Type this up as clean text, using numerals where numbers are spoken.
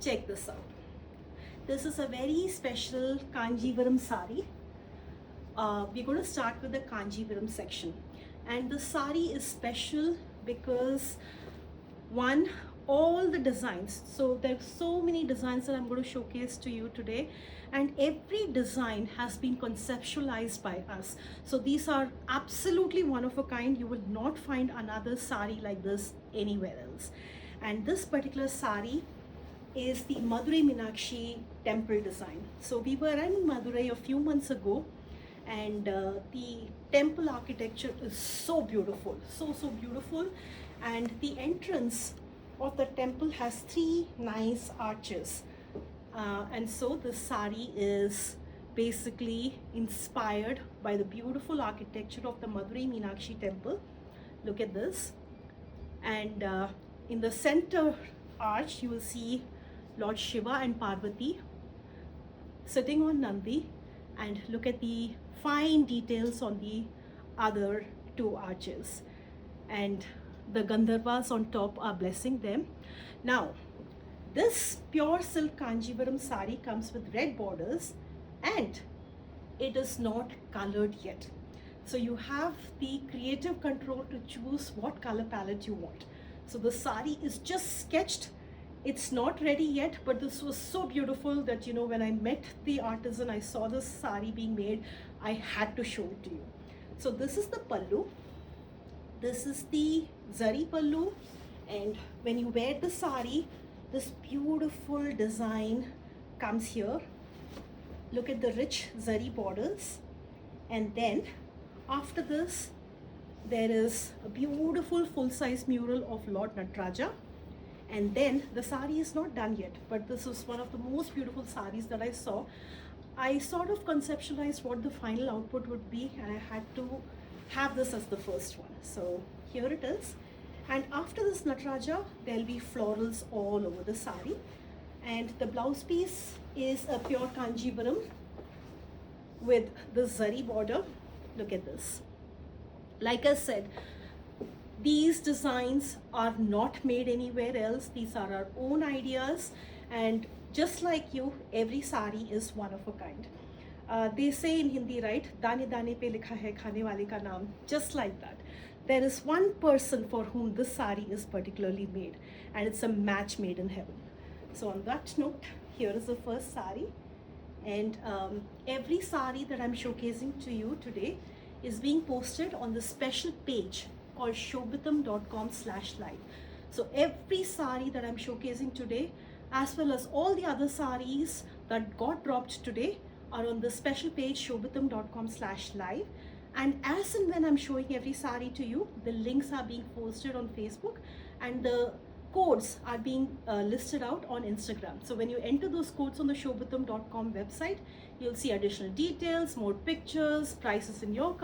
check this out. This is a very special Kanjivaram sari. We're going to start with the Kanjivaram section. And the sari is special because one, all the designs, so there's so many designs that I'm going to showcase to you today, and every design has been conceptualized by us. So these are absolutely one of a kind. You will not find another sari like this anywhere else. And this particular sari is the Madurai Meenakshi temple design. So we were in Madurai a few months ago, and the temple architecture is so beautiful, so beautiful. And the entrance of the temple has three nice arches, and so the sari is basically inspired by the beautiful architecture of the Madurai Meenakshi temple. Look at this. And in the center arch you will see Lord Shiva and Parvati sitting on Nandi, and look at the fine details on the other two arches, and the Gandharvas on top are blessing them. Now, this pure silk Kanjivaram sari comes with red borders, and it is not colored yet. So you have the creative control to choose what color palette you want. So the sari is just sketched. It's not ready yet, but this was so beautiful that, you know, when I met the artisan, I saw this sari being made, I had to show it to you. So this is the pallu. This is the zari pallu, and when you wear the sari, this beautiful design comes here. Look at the rich zari borders, and then after this there is a beautiful full-size mural of Lord Nataraja. And then the sari is not done yet, but this is one of the most beautiful saris that I saw. I sort of conceptualized what the final output would be, and I had to have this as the first one. So here it is. And after this Nataraja, there'll be florals all over the sari. And the blouse piece is a pure Kanjivaram with the zari border. Look at this. Like I said, these designs are not made anywhere else. These are our own ideas, and just like you, every sari is one of a kind. They say in Hindi, right? Dane dane pe likha hai khane wale ka naam. Just like that. There is one person for whom this sari is particularly made, and it's a match made in heaven. So on that note, here is the first sari, and every sari that I'm showcasing to you today is being posted on the special page called shobhitam.com/live. So every sari that I'm showcasing today, as well as all the other saris that got dropped today, are on the special page shobhitam.com/live. And as and when I'm showing every sari to you, the links are being posted on Facebook, and the codes are being listed out on Instagram. So when you enter those codes on the shobhitam.com website, you'll see additional details, more pictures, prices in your